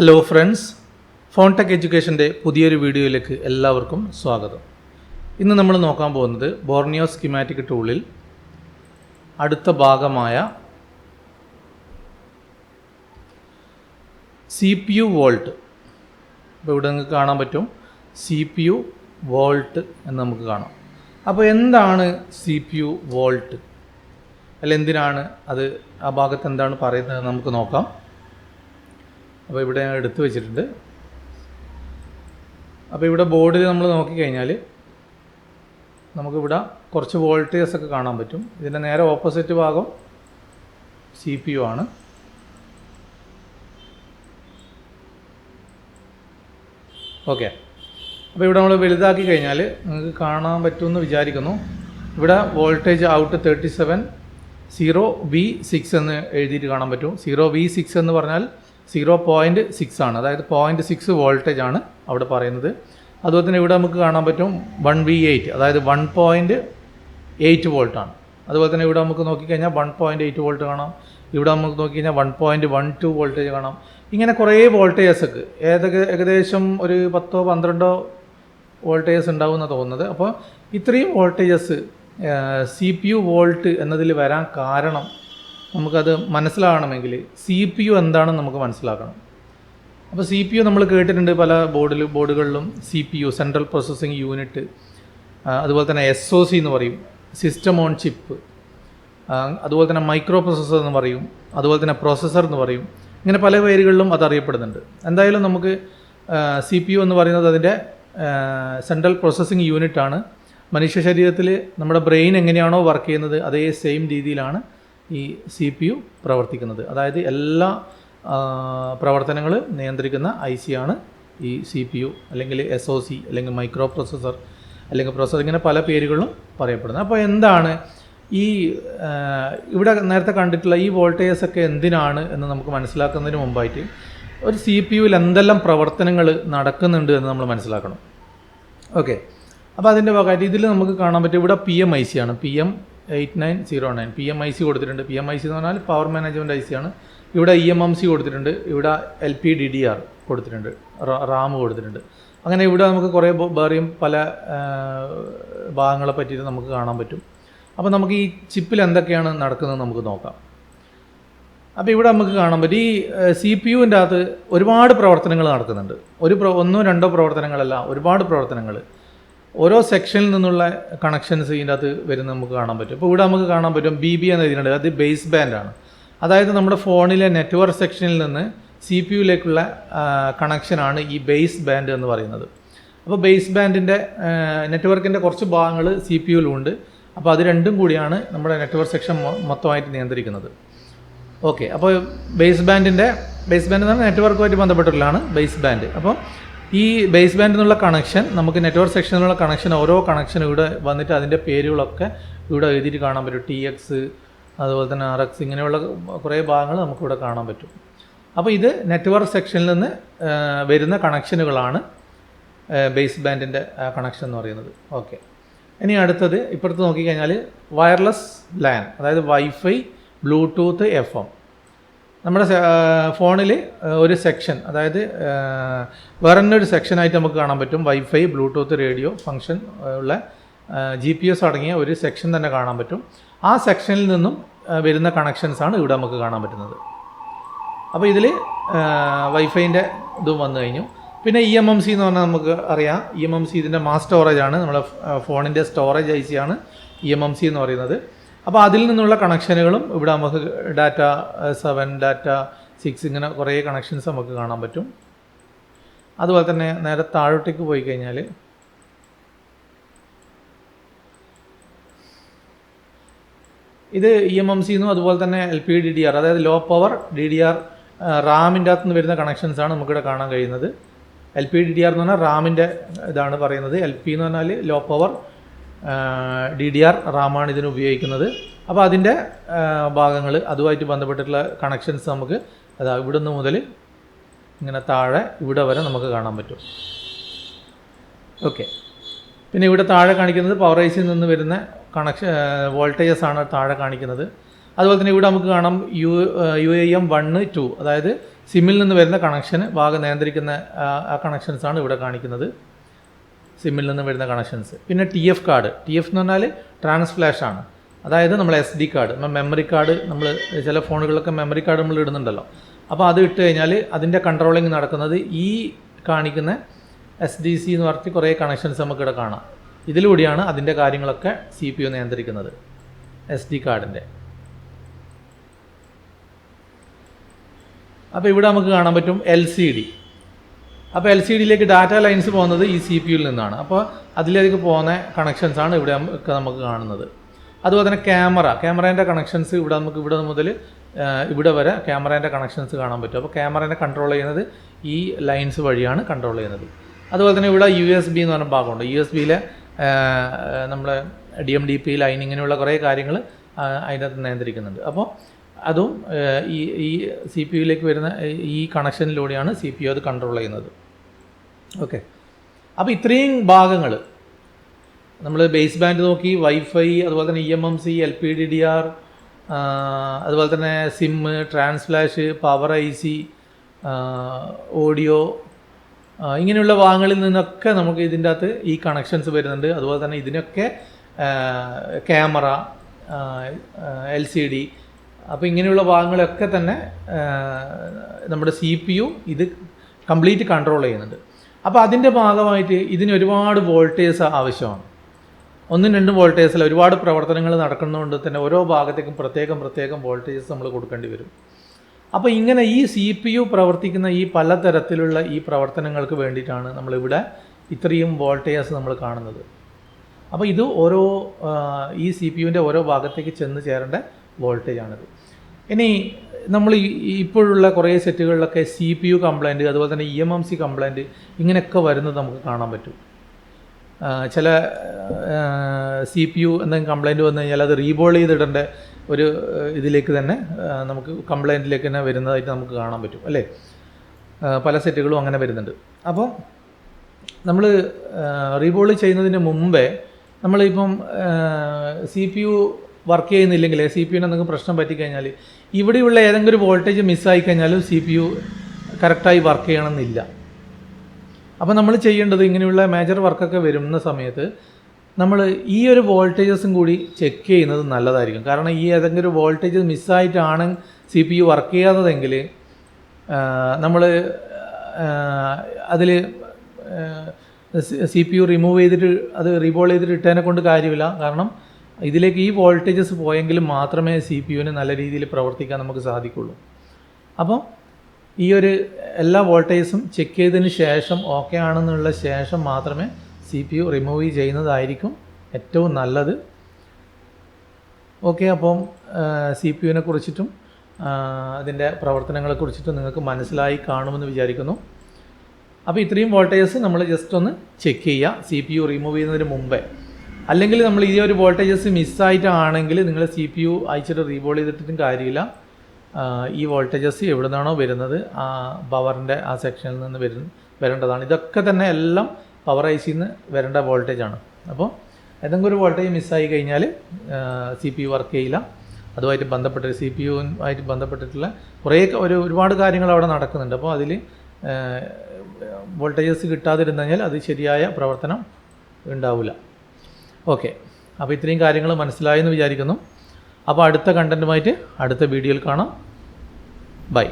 Hello friends, ഫോൺടെക് എഡ്യൂക്കേഷൻ്റെ പുതിയൊരു വീഡിയോയിലേക്ക് എല്ലാവർക്കും സ്വാഗതം. ഇന്ന് നമ്മൾ നോക്കാൻ പോകുന്നത് ബോർണിയോ സ്കീമാറ്റിക് ടൂളിൽ അടുത്ത ഭാഗമായ CPU വോൾട്ട്. ഇപ്പോൾ ഇവിടെ നിങ്ങൾക്ക് കാണാൻ പറ്റും CPU വോൾട്ട് എന്ന് നമുക്ക് കാണാം. അപ്പോൾ എന്താണ് CPU വോൾട്ട്, അല്ല എന്തിനാണ് അത്, ആ ഭാഗത്ത് എന്താണ് പറയുന്നത് നമുക്ക് നോക്കാം. അപ്പോൾ ഇവിടെ ഞാൻ എടുത്തു വെച്ചിട്ടുണ്ട്. അപ്പോൾ ഇവിടെ ബോർഡിൽ നമ്മൾ നോക്കിക്കഴിഞ്ഞാൽ നമുക്കിവിടെ കുറച്ച് വോൾട്ടേജസ് ഒക്കെ കാണാൻ പറ്റും. ഇതിൻ്റെ നേരെ ഓപ്പോസിറ്റ് ഭാഗം CPU ആണ്. ഓക്കെ, അപ്പോൾ ഇവിടെ നമ്മൾ വലുതാക്കി കഴിഞ്ഞാൽ നിങ്ങൾക്ക് കാണാൻ പറ്റുമെന്ന് വിചാരിക്കുന്നു. ഇവിടെ വോൾട്ടേജ് ഔട്ട് 37 0V6 എന്ന് എഴുതിയിട്ട് കാണാൻ പറ്റും. 0V6 എന്ന് പറഞ്ഞാൽ 0.6 ആണ്, അതായത് 0.6 വോൾട്ടേജ് ആണ് അവിടെ പറയുന്നത്. അതുപോലെ തന്നെ ഇവിടെ നമുക്ക് കാണാൻ പറ്റും 1V8, അതായത് 1.8 വോൾട്ടാണ്. അതുപോലെ തന്നെ ഇവിടെ നമുക്ക് നോക്കിക്കഴിഞ്ഞാൽ 1.8 വോൾട്ട് കാണാം. ഇവിടെ നമുക്ക് നോക്കിക്കഴിഞ്ഞാൽ 1.12 വോൾട്ടേജ് കാണാം. ഇങ്ങനെ കുറേ വോൾട്ടേജസ് ഒക്കെ ഏകദേശം ഒരു 10-12 വോൾട്ടേജസ് ഉണ്ടാവും എന്നാണ് തോന്നുന്നത്. അപ്പോൾ ഇത്രയും വോൾട്ടേജസ് CPU വോൾട്ട് എന്നതിൽ വരാൻ കാരണം നമുക്കത് മനസ്സിലാകണമെങ്കിൽ CPU എന്താണെന്ന് നമുക്ക് മനസ്സിലാക്കണം. അപ്പോൾ CPU നമ്മൾ കേട്ടിട്ടുണ്ട് പല ബോർഡുകളിലും. CPU സെൻട്രൽ പ്രോസസ്സിംഗ് യൂണിറ്റ്, അതുപോലെ തന്നെ SOC എന്ന് പറയും, സിസ്റ്റം ഓൺ ചിപ്പ്, അതുപോലെ തന്നെ മൈക്രോ പ്രോസസ്സർ എന്ന് പറയും, അതുപോലെ തന്നെ പ്രോസസ്സർ എന്ന് പറയും. ഇങ്ങനെ പല പേരുകളിലും അത് അറിയപ്പെടുന്നുണ്ട്. എന്തായാലും നമുക്ക് CPU എന്ന് പറയുന്നത് അതിൻ്റെ സെൻട്രൽ പ്രോസസ്സിംഗ് യൂണിറ്റാണ്. മനുഷ്യ ശരീരത്തിൽ നമ്മുടെ ബ്രെയിൻ എങ്ങനെയാണോ വർക്ക് ചെയ്യുന്നത് അതേ സെയിം രീതിയിലാണ് ഈ CPU പ്രവർത്തിക്കുന്നത്. അതായത് എല്ലാ പ്രവർത്തനങ്ങൾ നിയന്ത്രിക്കുന്ന IC ആണ് ഈ CPU, അല്ലെങ്കിൽ SOC, അല്ലെങ്കിൽ മൈക്രോ പ്രോസസ്സർ, അല്ലെങ്കിൽ പ്രോസസ്സർ, ഇങ്ങനെ പല പേരുകളിലും പറയപ്പെടുന്നത്. അപ്പോൾ എന്താണ് ഈ ഇവിടെ നേരത്തെ കണ്ടിട്ടുള്ള ഈ വോൾട്ടേജസ് ഒക്കെ എന്തിനാണ് എന്ന് നമുക്ക് മനസ്സിലാക്കുന്നതിന് മുമ്പായിട്ട് ഒരു CPUവിൽ എന്തെല്ലാം പ്രവർത്തനങ്ങൾ നടക്കുന്നുണ്ട് എന്ന് നമ്മൾ മനസ്സിലാക്കണം. ഓക്കെ, അപ്പോൾ അതിൻ്റെ ഭാഗമായിട്ട് ഇതിൽ നമുക്ക് കാണാൻ പറ്റും ഇവിടെ PMIC ആണ്, PM8909 PMIC കൊടുത്തിട്ടുണ്ട്. PMIC എന്ന് പറഞ്ഞാൽ പവർ മാനേജ്മെൻറ്റ് IC ആണ്. ഇവിടെ EMMC കൊടുത്തിട്ടുണ്ട്, ഇവിടെ LPDDR കൊടുത്തിട്ടുണ്ട്, RAM കൊടുത്തിട്ടുണ്ട്. അങ്ങനെ ഇവിടെ നമുക്ക് കുറേ വേറെയും പല ഭാഗങ്ങളെ പറ്റിയിട്ട് നമുക്ക് കാണാൻ പറ്റും. അപ്പോൾ നമുക്ക് ഈ ചിപ്പിൽ എന്തൊക്കെയാണ് നടക്കുന്നത് നമുക്ക് നോക്കാം. അപ്പോൾ ഇവിടെ നമുക്ക് കാണാൻ പറ്റും ഈ CPUവിൻ്റെ അകത്ത് ഒരുപാട് പ്രവർത്തനങ്ങൾ നടക്കുന്നുണ്ട്. ഒന്നോ രണ്ടോ പ്രവർത്തനങ്ങളല്ല, ഒരുപാട് പ്രവർത്തനങ്ങൾ. ഓരോ സെക്ഷനിൽ നിന്നുള്ള കണക്ഷൻസ് ഇതിൻ്റെ അകത്ത് വരുന്നത് നമുക്ക് കാണാൻ പറ്റും. ഇപ്പോൾ ഇവിടെ നമുക്ക് കാണാൻ പറ്റും BB എന്ന് എഴുതിയിട്ടുണ്ട്, അത് ബേസ് ബാൻഡാണ്. അതായത് നമ്മുടെ ഫോണിലെ നെറ്റ്വർക്ക് സെക്ഷനിൽ നിന്ന് CPUവിലേക്കുള്ള കണക്ഷനാണ് ഈ ബേസ് ബാൻഡ് എന്ന് പറയുന്നത്. അപ്പോൾ ബേസ് ബാൻഡിൻ്റെ നെറ്റ്വർക്കിൻ്റെ കുറച്ച് ഭാഗങ്ങൾ CPUവിലുണ്ട്. അപ്പോൾ അത് രണ്ടും കൂടിയാണ് നമ്മുടെ നെറ്റ്വർക്ക് സെക്ഷൻ മൊത്തമായിട്ട് നിയന്ത്രിക്കുന്നത്. ഓക്കെ, അപ്പോൾ ബേസ് ബാൻഡ് എന്ന് പറഞ്ഞാൽ നെറ്റ്വർക്കുമായിട്ട് ബന്ധപ്പെട്ടുള്ളതാണ് ബേസ് ബാൻഡ്. അപ്പോൾ ഈ ബേസ് ബാൻഡിൽ നിന്നുള്ള കണക്ഷൻ, നമുക്ക് നെറ്റ്വർക്ക് സെക്ഷനിലുള്ള കണക്ഷൻ, ഓരോ കണക്ഷനും ഇവിടെ വന്നിട്ട് അതിൻ്റെ പേരുകളൊക്കെ ഇവിടെ എഴുതിയിട്ട് കാണാൻ പറ്റും. TX, അതുപോലെ തന്നെ RX, ഇങ്ങനെയുള്ള കുറേ ഭാഗങ്ങൾ നമുക്കിവിടെ കാണാൻ പറ്റും. അപ്പോൾ ഇത് നെറ്റ്വർക്ക് സെക്ഷനിൽ നിന്ന് വരുന്ന കണക്ഷനുകളാണ് ബേസ് ബാൻഡിൻ്റെ കണക്ഷൻ എന്ന് പറയുന്നത്. ഓക്കെ, ഇനി അടുത്തത് ഇപ്പുറത്ത് നോക്കിക്കഴിഞ്ഞാൽ വയർലെസ് LAN, അതായത് വൈഫൈ, ബ്ലൂടൂത്ത്, FM. നമ്മുടെ ഫോണിൽ ഒരു സെക്ഷൻ, അതായത് വേറെ തന്നെ ഒരു സെക്ഷനായിട്ട് നമുക്ക് കാണാൻ പറ്റും. വൈഫൈ, ബ്ലൂടൂത്ത്, റേഡിയോ ഫംഗ്ഷൻ ഉള്ള GPS അടങ്ങിയ ഒരു സെക്ഷൻ തന്നെ കാണാൻ പറ്റും. ആ സെക്ഷനിൽ നിന്നും വരുന്ന കണക്ഷൻസാണ് ഇവിടെ നമുക്ക് കാണാൻ പറ്റുന്നത്. അപ്പോൾ ഇതിൽ വൈഫൈൻ്റെ ഇതും വന്നു കഴിഞ്ഞു. പിന്നെ EMMC എന്ന് പറഞ്ഞാൽ നമുക്ക് അറിയാം. EMMC ഇതിൻ്റെ മാസ് സ്റ്റോറേജ് ആണ്, നമ്മുടെ ഫോണിൻ്റെ സ്റ്റോറേജ് IC ആണ് EMMC എന്ന് പറയുന്നത്. അപ്പോൾ അതിൽ നിന്നുള്ള കണക്ഷനുകളും ഇവിടെ നമുക്ക് ഡാറ്റ 7, ഡാറ്റ 6, ഇങ്ങനെ കുറേ കണക്ഷൻസ് നമുക്ക് കാണാൻ പറ്റും. അതുപോലെ തന്നെ നേരെ താഴോട്ടേക്ക് പോയി കഴിഞ്ഞാൽ ഇത് EMMC എന്നും അതുപോലെ തന്നെ LPDDR, അതായത് ലോ പവർ DDR, റാമിൻ്റെ അകത്ത് നിന്ന് വരുന്ന കണക്ഷൻസാണ് നമുക്കിവിടെ കാണാൻ കഴിയുന്നത്. LPDDR എന്ന് പറഞ്ഞാൽ റാമിൻ്റെ ഇതാണ് പറയുന്നത്. LP എന്ന് പറഞ്ഞാൽ ലോ പവർ, DDR റാമാണ് ഇതിന് ഉപയോഗിക്കുന്നത്. അപ്പോൾ അതിൻ്റെ ഭാഗങ്ങൾ, അതുമായിട്ട് ബന്ധപ്പെട്ടിട്ടുള്ള കണക്ഷൻസ് നമുക്ക് ഇവിടെ നിന്ന് മുതൽ ഇങ്ങനെ താഴെ ഇവിടെ വരെ നമുക്ക് കാണാൻ പറ്റും. ഓക്കെ, പിന്നെ ഇവിടെ താഴെ കാണിക്കുന്നത് പവർ ICയിൽ നിന്ന് വരുന്ന വോൾട്ടേജസ് ആണ് താഴെ കാണിക്കുന്നത്. അതുപോലെ തന്നെ ഇവിടെ നമുക്ക് കാണാം UAM 1, 2, അതായത് സിമ്മിൽ നിന്ന് വരുന്ന കണക്ഷൻ ഭാഗം നിയന്ത്രിക്കുന്ന ആ കണക്ഷൻസാണ് ഇവിടെ കാണിക്കുന്നത്. സിമ്മിൽ നിന്ന് വരുന്ന കണക്ഷൻസ്. പിന്നെ TF കാർഡ്. TF എന്ന് പറഞ്ഞാൽ ട്രാൻസ് ഫ്ലാഷ് ആണ്. അതായത് നമ്മൾ SD കാർഡ്, മെമ്മറി കാർഡ്, നമ്മൾ ചില ഫോണുകളിലൊക്കെ മെമ്മറി കാർഡ് നമ്മൾ ഇടുന്നുണ്ടല്ലോ. അപ്പോൾ അത് ഇട്ട് കഴിഞ്ഞാൽ അതിൻ്റെ കൺട്രോളിങ് നടക്കുന്നത് ഈ കാണിക്കുന്ന SDC എന്ന് പറഞ്ഞിട്ട് കുറേ കണക്ഷൻസ് നമുക്കിവിടെ കാണാം. ഇതിലൂടെയാണ് അതിൻ്റെ കാര്യങ്ങളൊക്കെ CPU നിയന്ത്രിക്കുന്നത്, SD കാർഡിൻ്റെ. അപ്പോൾ ഇവിടെ നമുക്ക് കാണാൻ പറ്റും LCD. അപ്പോൾ LCDയിലേക്ക് ഡാറ്റ ലൈൻസ് പോകുന്നത് ഈ CPUയിൽ നിന്നാണ്. അപ്പോൾ അതിലേക്ക് പോകുന്ന കണക്ഷൻസാണ് ഇവിടെ നമുക്ക് കാണുന്നത്. അതുപോലെ തന്നെ ക്യാമറേൻ്റെ കണക്ഷൻസ് ഇവിടെ മുതൽ ഇവിടെ വരെ ക്യാമറേൻ്റെ കണക്ഷൻസ് കാണാൻ പറ്റും. അപ്പോൾ ക്യാമറേനെ കൺട്രോൾ ചെയ്യുന്നത് ഈ ലൈൻസ് വഴിയാണ് കൺട്രോൾ ചെയ്യുന്നത്. അതുപോലെ തന്നെ ഇവിടെ USB എന്ന് പറഞ്ഞ ഭാഗമുണ്ട്. USB-യിലെ നമ്മളെ DMDP ലൈൻ ഇങ്ങനെയുള്ള കുറേ കാര്യങ്ങൾ അതിനകത്ത് നിയന്ത്രിക്കുന്നുണ്ട്. അപ്പോൾ അതും ഈ CPU-യിലേക്ക് വരുന്ന ഈ കണക്ഷനിലൂടെയാണ് CPU അത് കൺട്രോൾ ചെയ്യുന്നത്. ഓക്കെ, അപ്പോൾ ഇത്രയും ഭാഗങ്ങൾ നമ്മൾ ബേസ് ബാൻഡ് നോക്കി, വൈഫൈ, അതുപോലെ തന്നെ eMMC, LPDDR, അതുപോലെ തന്നെ SIM, trans flash, power IC, audio, ഇങ്ങനെയുള്ള ഭാഗങ്ങളിൽ നിന്നൊക്കെ നമുക്ക് ഇതിൻ്റെ അകത്ത് ഈ കണക്ഷൻസ് വരുന്നുണ്ട്. അതുപോലെ തന്നെ ഇതിനൊക്കെ ക്യാമറ, LCD, അപ്പോൾ ഇങ്ങനെയുള്ള ഭാഗങ്ങളൊക്കെ തന്നെ നമ്മുടെ CPU ഇത് കംപ്ലീറ്റ് കൺട്രോൾ ചെയ്യുന്നുണ്ട്. അപ്പോൾ അതിൻ്റെ ഭാഗമായിട്ട് ഇതിന് ഒരുപാട് വോൾട്ടേജ് ആവശ്യമാണ്. 1-2 വോൾട്ടേജിൽ ഒരുപാട് പ്രവർത്തനങ്ങൾ നടക്കുന്നതുകൊണ്ട് തന്നെ ഓരോ ഭാഗത്തേക്കും പ്രത്യേകം വോൾട്ടേജസ് നമ്മൾ കൊടുക്കേണ്ടി വരും. അപ്പോൾ ഇങ്ങനെ ഈ CPU പ്രവർത്തിക്കുന്ന ഈ പലതരത്തിലുള്ള ഈ പ്രവർത്തനങ്ങൾക്ക് വേണ്ടിയിട്ടാണ് നമ്മളിവിടെ ഇത്രയും വോൾട്ടേജസ് നമ്മൾ കാണുന്നത്. അപ്പോൾ ഇത് ഓരോ ഈ CPUവിൻ്റെ ഓരോ ഭാഗത്തേക്ക് ചെന്ന് ചേരേണ്ട വോൾട്ടേജാണിത്. ഇനി നമ്മൾ ഇപ്പോഴുള്ള കുറേ സെറ്റുകളിലൊക്കെ CPU കംപ്ലൈൻറ്റ്, അതുപോലെ തന്നെ eMMC കംപ്ലൈൻറ്റ് ഇങ്ങനെയൊക്കെ വരുന്നത് നമുക്ക് കാണാൻ പറ്റും. ചില CPU എന്തെങ്കിലും കംപ്ലൈൻറ്റ് വന്നു കഴിഞ്ഞാൽ അത് റീബോൾ ചെയ്തിടേണ്ട ഒരു ഇതിലേക്ക് തന്നെ നമുക്ക് കംപ്ലൈൻറ്റിലേക്ക് തന്നെ വരുന്നതായിട്ട് നമുക്ക് കാണാൻ പറ്റും, അല്ലേ? പല സെറ്റുകളും അങ്ങനെ വരുന്നുണ്ട്. അപ്പോൾ നമ്മൾ റീബോൾ ചെയ്യുന്നതിന് മുമ്പേ നമ്മളിപ്പം CPU വർക്ക് ചെയ്യുന്നില്ലെങ്കിൽ, CPU-ന് എന്തെങ്കിലും പ്രശ്നം പറ്റിക്കഴിഞ്ഞാൽ ഇവിടെയുള്ള ഏതെങ്കിലും ഒരു വോൾട്ടേജ് മിസ്സായി കഴിഞ്ഞാലും CPU കറക്റ്റായി വർക്ക് ചെയ്യണമെന്നില്ല. അപ്പോൾ നമ്മൾ ചെയ്യേണ്ടത് ഇങ്ങനെയുള്ള മേജർ വർക്കൊക്കെ വരുന്ന സമയത്ത് നമ്മൾ ഈ ഒരു വോൾട്ടേജസും കൂടി ചെക്ക് ചെയ്യുന്നത് നല്ലതായിരിക്കും. കാരണം ഈ ഏതെങ്കിലും ഒരു വോൾട്ടേജ് മിസ്സായിട്ടാണ് CPU വർക്ക് ചെയ്യാത്തതെങ്കിൽ നമ്മൾ അതിൽ CPU റിമൂവ് ചെയ്തിട്ട് അത് റീബോൾ ചെയ്തിട്ട് ഇട്ടതിനെ കൊണ്ട് കാര്യമില്ല. കാരണം ഇതിലേക്ക് ഈ വോൾട്ടേജസ് പോയെങ്കിൽ മാത്രമേ CPU-ന് നല്ല രീതിയിൽ പ്രവർത്തിക്കാൻ നമുക്ക് സാധിക്കുള്ളൂ. അപ്പോൾ ഈ ഒരു എല്ലാ വോൾട്ടേജസും ചെക്ക് ചെയ്തതിന് ശേഷം ഓക്കെ ആണെന്നുള്ള ശേഷം മാത്രമേ CPU റിമൂവ് ചെയ്യുന്നതായിരിക്കും ഏറ്റവും നല്ലത്. ഓക്കെ, അപ്പം CPU-നെ കുറിച്ചിട്ടും അതിൻ്റെ പ്രവർത്തനങ്ങളെക്കുറിച്ചിട്ടും നിങ്ങൾക്ക് മനസ്സിലായി കാണുമെന്ന് വിചാരിക്കുന്നു. അപ്പോൾ ഇത്രയും വോൾട്ടേജസ് നമ്മൾ ജസ്റ്റ് ഒന്ന് ചെക്ക് ചെയ്യുക CPU റിമൂവ് ചെയ്യുന്നതിന് മുമ്പേ. അല്ലെങ്കിൽ നമ്മൾ ഈ ഒരു വോൾട്ടേജസ് മിസ്സായിട്ടാണെങ്കിൽ നിങ്ങൾ CPU അയച്ചിട്ട് റീബോൾ ചെയ്തിട്ടും കാര്യമില്ല. ഈ വോൾട്ടേജസ് എവിടെ നിന്നാണോ വരുന്നത് ആ പവറിൻ്റെ ആ സെക്ഷനിൽ നിന്ന് വരേണ്ടതാണ്. ഇതൊക്കെ തന്നെ എല്ലാം പവർ IC-യിൽ നിന്ന് വരേണ്ട വോൾട്ടേജാണ്. അപ്പോൾ ഏതെങ്കിലും ഒരു വോൾട്ടേജ് മിസ്സായി കഴിഞ്ഞാൽ CPU വർക്ക് ചെയ്യില്ല. അതുമായിട്ട് ബന്ധപ്പെട്ട് CPU-ആയിട്ട് ബന്ധപ്പെട്ടിട്ടുള്ള ഒരുപാട് കാര്യങ്ങൾ അവിടെ നടക്കുന്നുണ്ട്. അപ്പോൾ അതിൽ വോൾട്ടേജസ് കിട്ടാതിരുന്നു കഴിഞ്ഞാൽ അത് ശരിയായ പ്രവർത്തനം ഉണ്ടാവില്ല. ഓക്കെ, അപ്പോൾ ഇത്രയും കാര്യങ്ങൾ മനസ്സിലായെന്ന് വിചാരിക്കുന്നു. അപ്പോൾ അടുത്ത കണ്ടൻറ്റുമായിട്ട് അടുത്ത വീഡിയോയിൽ കാണാം. ബൈ.